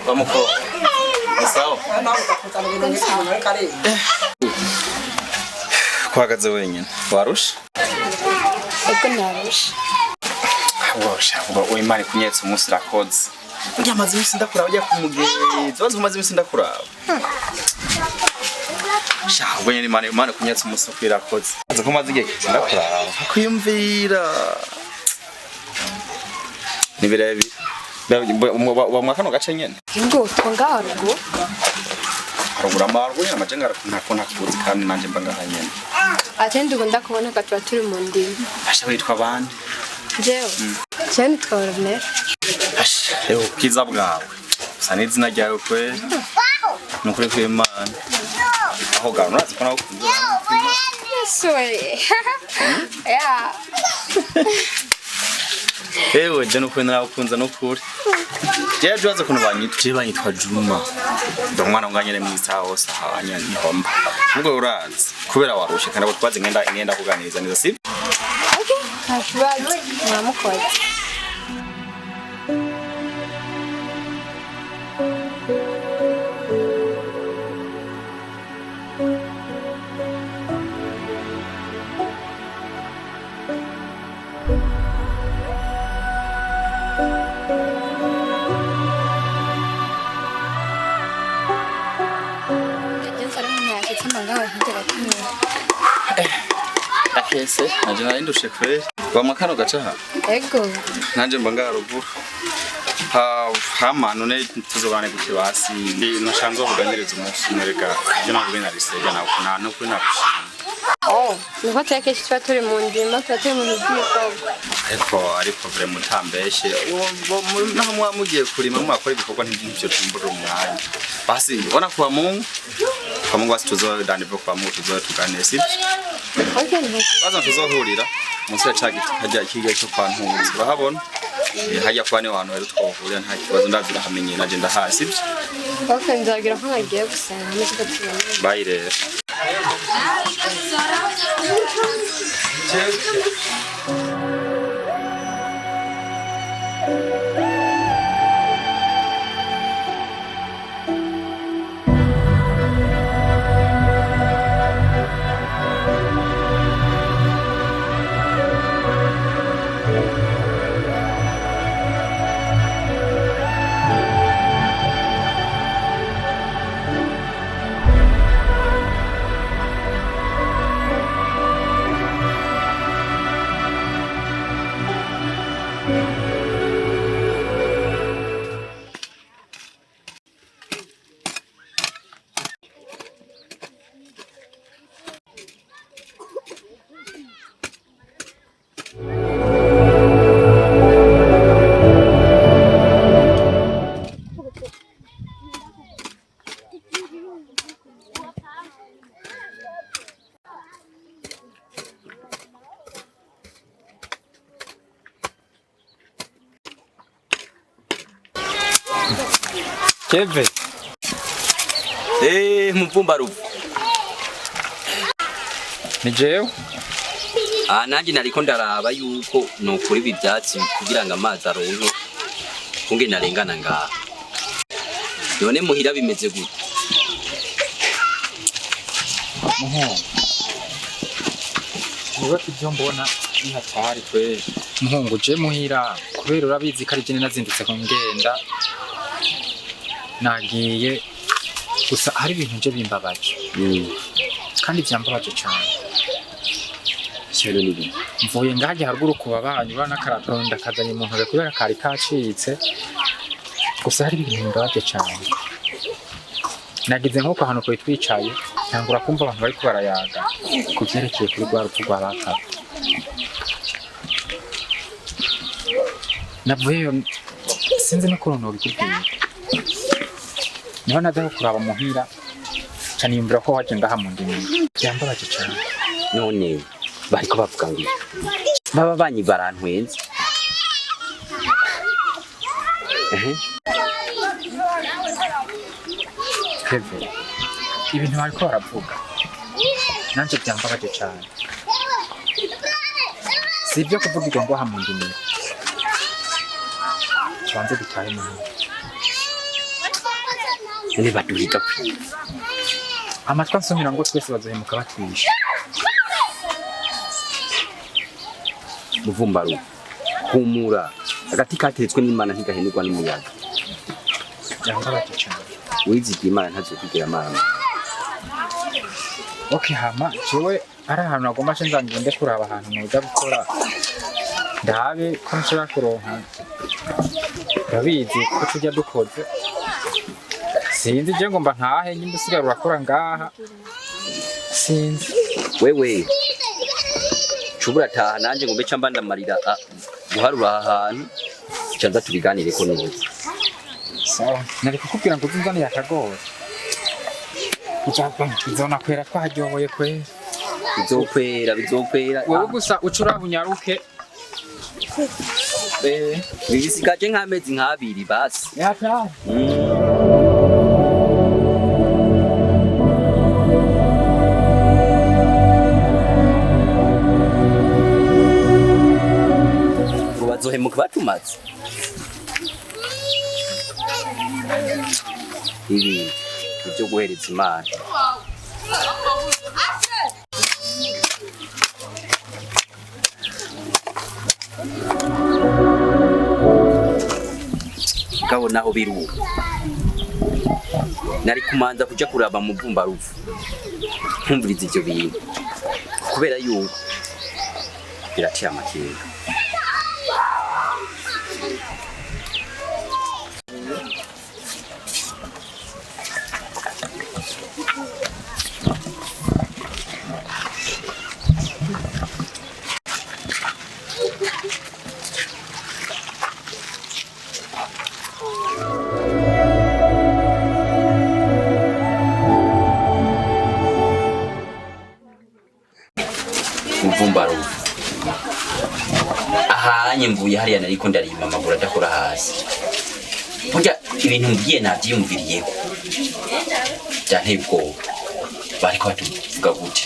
Vamos ko. Sawa. Kwagaze wenyine. Warusha? Ego narusha. Warusha uba uyimana kunyetsa umunsi rakoze. Njya amazi iminsi ndakura bajya kumugezi. Wazi umaze iminsi ndakura. Sha wenyine imana kunyetsa umunsi kwirakoze. Aza ko maze igihe ndakura. Kwiyumvira. Nibirebi. Wa mwakano gace nyene. Ngo twangarugo. Harugura amarwo ya majengara kunakona kuzi kandi nanje mbangaha nyene. Atende ugunda kubona gatwa turi mu ndimi. Asha witwa bande? Jewe. Cyane twarone. Asha yo kiza bwawe. Sani izina ryawe kwe. Nukuri kw'Imana. Aho garo nazi ko nawe ukunda. Yesuwe. Ya. Ewe je nukuri narakunza nukuri. Je juaza kuno banyitwa Juma. Ndo mwana unganyene mwisa hose hanya nihomba. Ngo urazi kubera warushe kandi abo twaze ngenda kuganiriza neza sibyo? Okay, nashwaje mwamukoze. Akese nanje narindushe kweli bamakano gacaha Ego nanje mbanga ruguru hama none tuzobane gukibasi nashanzo kuganiriza umunsi mwereka je nakubena riseja na kuna no kuna nuko tekeshi twa turi mu ndima twa turi mu bwiko ariko vraiment utambeshe naho mwamugiye kurima mwakora ibikorwa ntibyo tumbura umwanya basi ubona kwa Mungu wasi tuzodaniva kwa Mungu tuzotuganira sibyo baza tuzohurira munsi ya cagiti hajya kigiye cyo kwa Ntunzi urahabona hajya kwa ne wantu rero twohurira nta kibazo ndazira hamenye naje ndahasi sibyo nzagira ko nagiye gusenga n'icyo tubona bayire Keve. Mupumba Urupfu. Ni jewe? Nanjye nariko ndaraba yuko nokuri ibyatsi kugira ngo amazi aronke kunge narengana ngaha. None muhira bimeze gute? Niba ibyo mbona ni hatari kweli. Muhungu je muhira kubera urabizi ko ari je nazindutse ko ngenda. Nagiye gusa hari ibintu nje bimbabaje. Kandi byambabaje cyane. Cyane nibi. Mvuye ngaje haruguru kuba banyu bana karatonda kazanye umuntu we kubera kari kacitse. Gusa hari ibintu bimbabaje cyane. Nagize nko kwa hano ko twicaye cyangwa kumva abantu bari kubarayaga kuvyerekeye kuri rwa rupfu rwa baka. Navuye sinzi no kuronora ikubwira. Niho nadaho kuraba muhira cyane yumvira ko waje ngaha mu ndimi byambabaje cyane. None bariko bavuga ngo baba banyi barantwenze. Kevin, ibintu bariko baravuga nanje byambabaje cyane. Si ibyo kuvugirwa ngo aha mu ndimiro. Tubanze dutahe mu nzu. Ene baduhiga kwi. Amatwi ansomera ngo twese bazohemuka batwishe. Muvumbaru humura agati kateretswe n'Imana ntigahenurwa n'umuyaga. Byambabaje cyane. Wizigiye Imana ntazokwigira amana. Okay hama jewe ari ahantu nagomba nza ngende kuraba ahantu noza gukora ndabe ko nshobora kuronka ndabizi ko tujya dukoze sinzi je ngomba ntahe nyimba usigara urakora ngaha sinzi Wewe cubura taha nanje ngombe camba ndamarira guharura aha hantu cyanza tubiganire ko neza. sawa nari kukubwira ngo uzunzane yakagora Ujaba bizona kwera twaharyoboye kwera bizokwera wowe gusa ucura bunyaruke bibisigaje nk'amezi nk'abiri basi yata bazohemuka batumaze ibi ibyo guhereza Imana. Kabona aho biru nari kumanza kuja kuraba mu Urupfu nkumviriza ivyo bintu kubera yuko biratiye amakenga. Muvumbaru ahanye mvuye hariya nariko ndarima amaguru adakora hasi burya ibintu mbiye navyiyumviriyeko byanteye ubwoba bariko batuvuga gute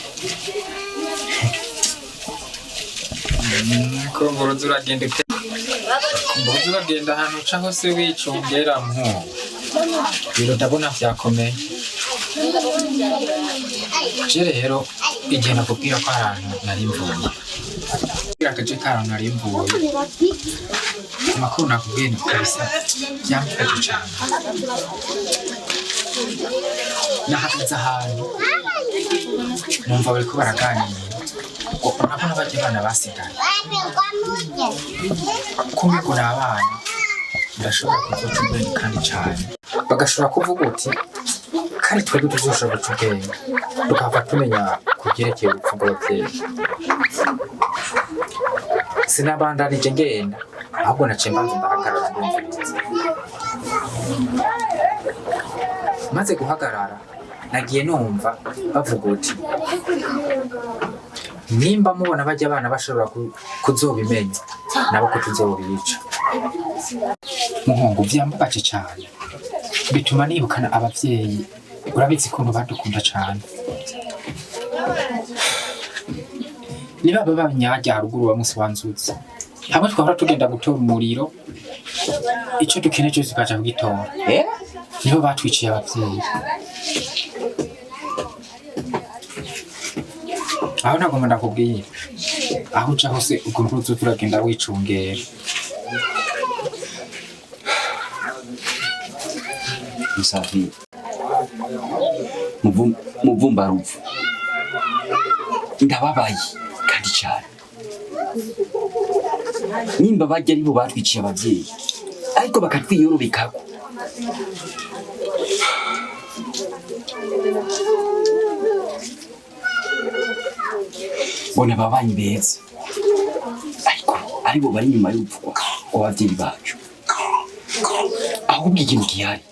ko mburuzi uragenda mburuzi uragenda ahantu uca hose wicungera biro ndabona vyakomeye je rero igihe nakubwira ko ahantu nari mvuye agace k'ahantu nari mvuye amakuru nakubwiye ni kabisa byamfashe cyane nahagaze ahantu numva bariko baraganira urabona bajya abana basigaye kumwe ngo ni abana ndashobora kuzoca ubwenge kandi cyane bagashobora kuvuga uti kandi twebwe tuzoshobora guca ubwenge tukava tumenya ku byerekeye urupfu rw'ababyeyi sinabandanije ngenda ahubwo naciye mbanza ndahagarara ndumviriza maze guhagarara nagiye numva bavuga uti nimba mubona bajya abana bashobora kuzobimenya nabo ko tuzobica muhungu vyambabaje cyane bituma nibukana abavyeyi urabizi ko badukunda cyane niba babanyajya haruguru wa musi wanzuzi hamwe twahora tugenda gutora umuriro ico dukeneye cyose tukaja kugitora nibo batwiciye abavyeyi aho nagomba ndakubwira aho uca hose ubwo mpuzu turagenda wicungera Musafi Muvumbarufu ndababaye kandi cyane nimba bajya aribo batwiciye abavyeyi ariko bakatwiyorobekako bona babanyi beza ariko aribo bari nyuma y'urupfu rw'abavyeyi bacu ahubwo ikintu gihari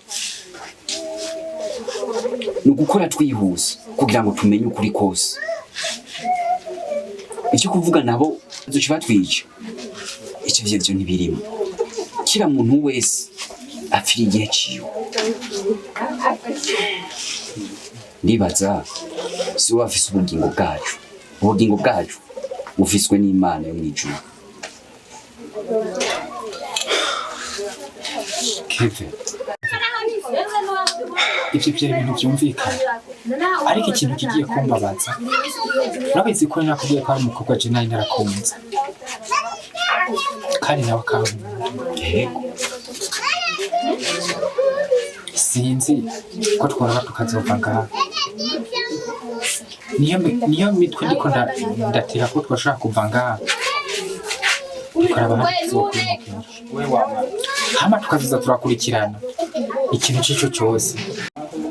ni ugukora twihuse kugira ngo tumenye ukuri kose icyo kuvuga nabo duce batwica icyo vyevyo ntibirimo kira muntu wese apfira igihe ciwe. Ndibaza si wowe afise ubugingo bwacu. Ubugingo bwacu bufiswe n'Imana yo mw'ijuru. Kevin, ivyo vyari ibintu vyumvikana, ariko ikintu kigiye kumbabaza, nabizi ko nakubwiye ko ari umukobwa je nari narakunze, kandi nawe akankunda. Yego. Sinzi ko tworoha tukazova ngaha. Niyo mitwe ndiko ndatira ko twashaka kuva ngaha, tukaraba hama tukaziza turakurikirana ikintu cico cose.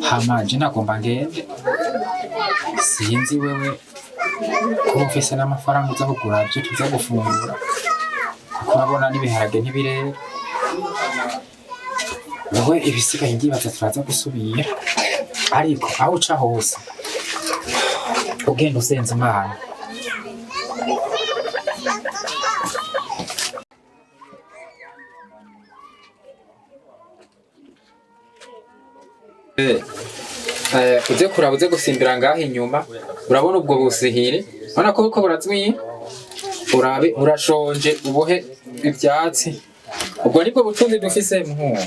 Hama je nagomba ngende, sinzi wewe ko ufise n'amafaranga uza kugura ivyo tuza gufungura, kuko urabona n'ibiharage ntibirera. Wowe ibisigaye ndibaza turaza gusubira, ariko aho uca hose ugenda usenza Imana. Uze kuraba uze gusimbira ngaho inyuma, urabona ubwo busihire, urabona ko buriko burazwiye, urabe urashonje ubohe ivyatsi, ubwo nibwo butunzi dufise muhungu.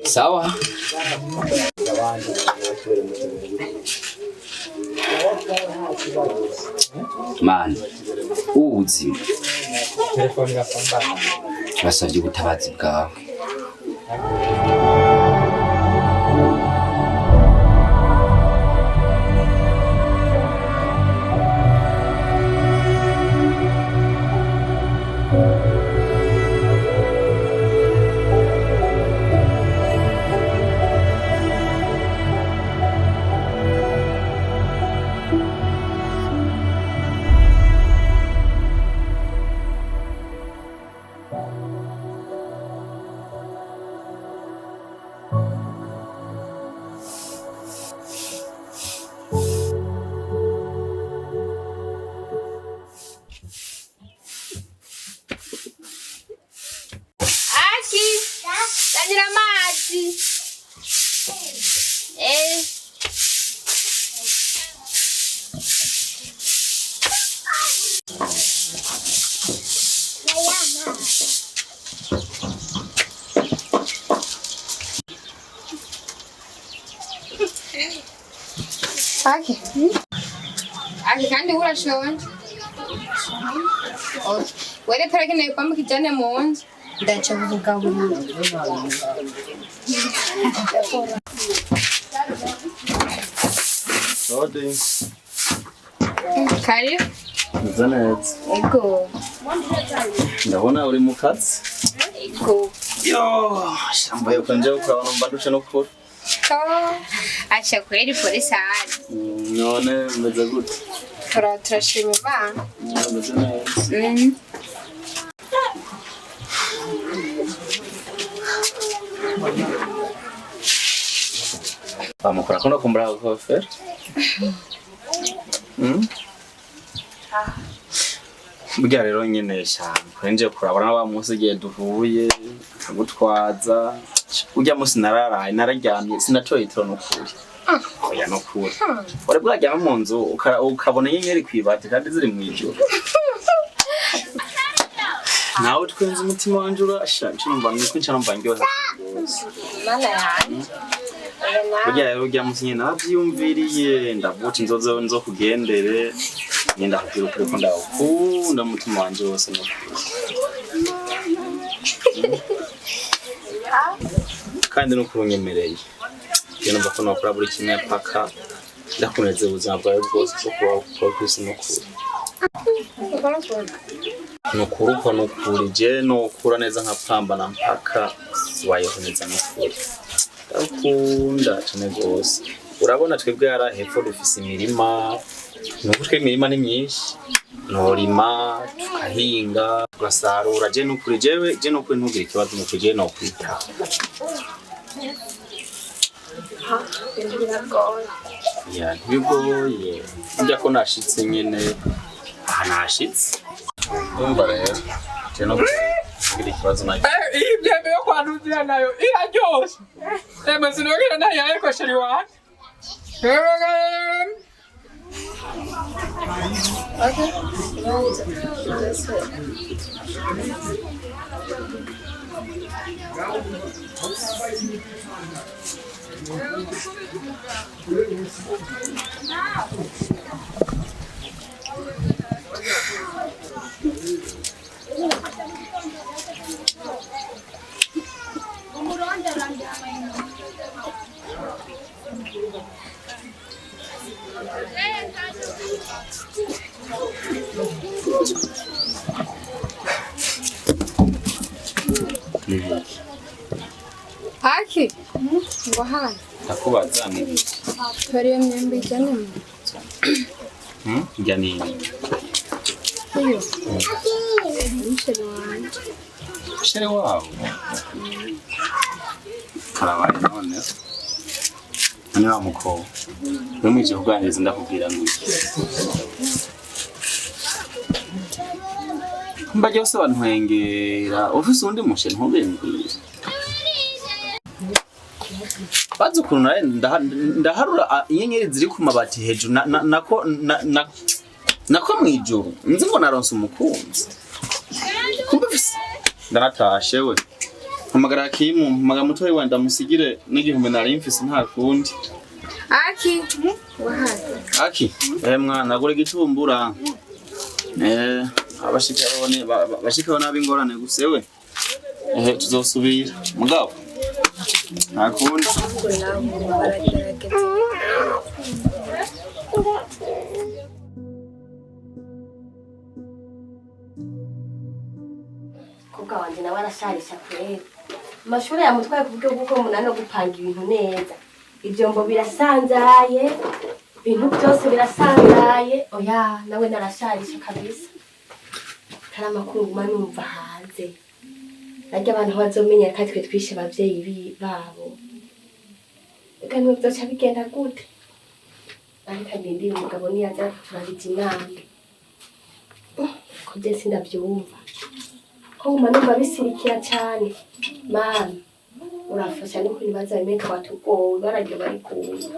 Sawa. Mana, ubuzima basavye ubutabazi bwawe. Tangira amazi. Aki. Aki kandi urashonje. Wele perekene kwamba kijane muonje. Ndacha kugaburira. Sode. Kari? Zanet. Ego. Ndabona uri mu kazi. Ego. Yo, shambaye ukanje ukabona mbadusha no kuri. Acha kweli polisi hali. None meze gute? Turashima Imana. Meze neza. Vamos kurakunda kumbura kofera. Burya rero nyene cyane kwenje kurabona wa munsi giye duhuye nkagutwaza urya munsi nararaye nararyamye sinacoye itoro no kuri. Oya no kuri. Ore bwajya mu nzu ukabona inyenyeri kwibati kandi ziri mu ijuru. Nawe twenze umutima wanje urashaje numva niko ncana ndyoha. Mana yanjye. Burya rero urya munsi nyene navyumviriye ndavuga nzo kugendere. Nenda kugira ukuri ko ndawukunda umutima wanje wose no. Kandi no kurunyemereye. Yeno mbako no kura buri kimwe paka ndakuneze ubuzima bwawe bwose cyo kuba kwisi no kuri. No kuruko no kuri je no kura neza nka pamba na mpaka wayeho neza no kuri. Ndakunda cyane gose. Urabona twebwe yara hepfo dufise imirima. Nukuri imirima ni myinshi. Norima, tukahinga, tugasarura je nukuri jewe je nukuri ntugire ikibazo nukuri je no kwita. Ya ntibigoye. Njya ko nashitse nyene nashitse. Umva rero je no kugira ikibazo na. Ibyembe yo kwa nuzira nayo iraryoshe. Sinogera nayo ariko sheri wanjye. Aki, ngo hano. Ndakubaza ni. Toriyo myembe ijyane mu. Ijya nini? Iyo. Sheri wanjye. Sheri wawe. Karabaye none. Ni wa mukobwa. Wemije kuganiriza ndakubwira ngo mbaje bose bantwengera ufise undi mushe ntubembwira bazi ukuntu ndaharura inyenyeri ziri ku mabati hejuru nako mwijuru nzi ngo naronse umukunzi kumbe ndanatashe we mpamagara Kimu mpamagara mutoyi wenda musigire n'igihumbi nari mfise nta kundi Aki, wahati. Aki, mwana gore gitumbura. Abashika bana b'ingorane gusewe. Tuzosubira. Mugabo. Nakundi. Kuka wanje nawe arasharisha kwera. Amashuri yamutwaye kuburyo bw'uko munano gupanga ibintu neza. Ivyombo birasanzaye, ibintu byose birasanzaye. Oya, nawe narasharisha kabisa. Karamakuru manumva hanze. Narya abantu bazomenya ko twe twishe abavyeyi babo. Ega nubwo byoca bigenda gute? Ariko ndindi umugabo niyaza turabije inama. Ko je sindavyumva. Ko manumva bisirikira cyane. Mama urafasha no kunibaza bimwe twatugowe barajye bari kuza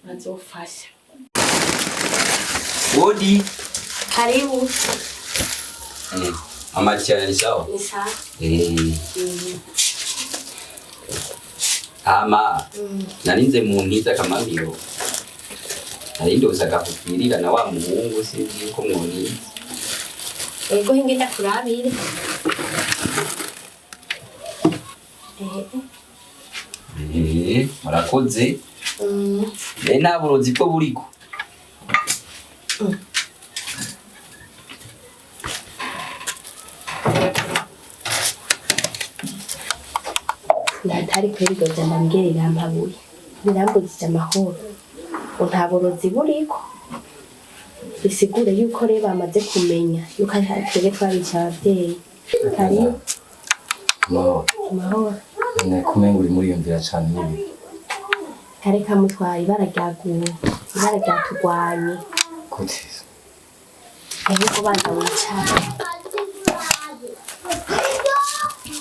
bazofasha Odi karibu amacha ni sawa ni sawa ama narinze mu ntiza kamambiro narindoza gakupirira na wa muhungu sinzi ko mwoni ego hingenda kurabire murakoze nta burozi ko buriko natari kwerigoza ndambwirira mpabuye birambugije amahoro nta burozi buriko bisigure yuko rero bamaze kumenya yuko twebwe twabica abavyeyi karibu amahoro kumenga uri muriyumvira cyane nibi kareka mutwaye barajyaguye barajyatugwanye kutiza ariko banza wicara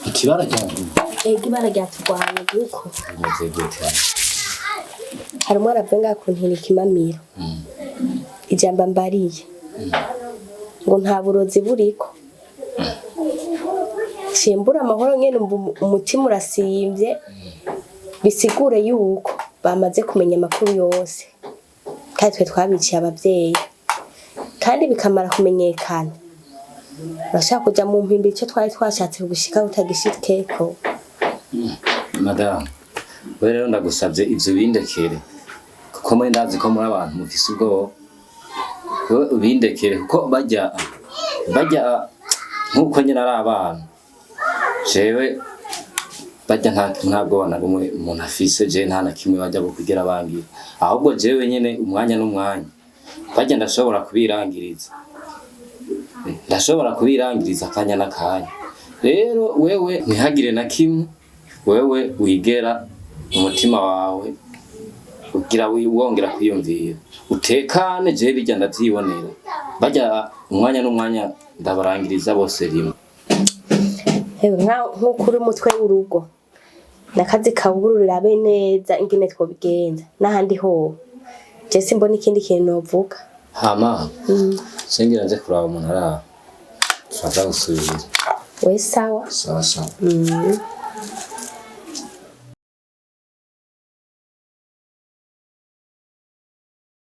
ikibara cyangu barajyatugwanye guko bimeze gute harimo aravenga kuntira ikimamiro ijamba mbariye ngo nta burozi buriko simbura amahoro nyene umutima urasimbye bisigure yuko bamaze kumenya amakuru yose kandi twe twabiciye abavyeyi kandi bikamara kumenyekana urashaka kuja mu mpimbi icyo twari twashatse gushika utagishikeko madame we rero ndagusabye ivyo bindekere kuko mwe ndazi ko muri abantu mufise ubwoba we ubindekere kuko bajya nkuko nyine ari abana jewe bajya ntabwo bana bumwe umuntu afise je nta na kimwe bajya kugira bangira ahubwo jewe nyene umwanya n'umwanya bajya ndashobora kubirangiriza akanya n'akanya rero wewe ntihagire na kimwe wewe wigera umutima wawe ugira wongera kwiyumvira utekane je bijya ndavyibonera bajya umwanya n'umwanya ndabarangiriza bose rimwe nk'ukuri umutwe w'urugo nakazi kabururira be neza ingene twobigenza n'ahandi ho je simbona ikindi kintu novuga hama singira nze kuraba umuntu ara turaza gusubira we sawa sawa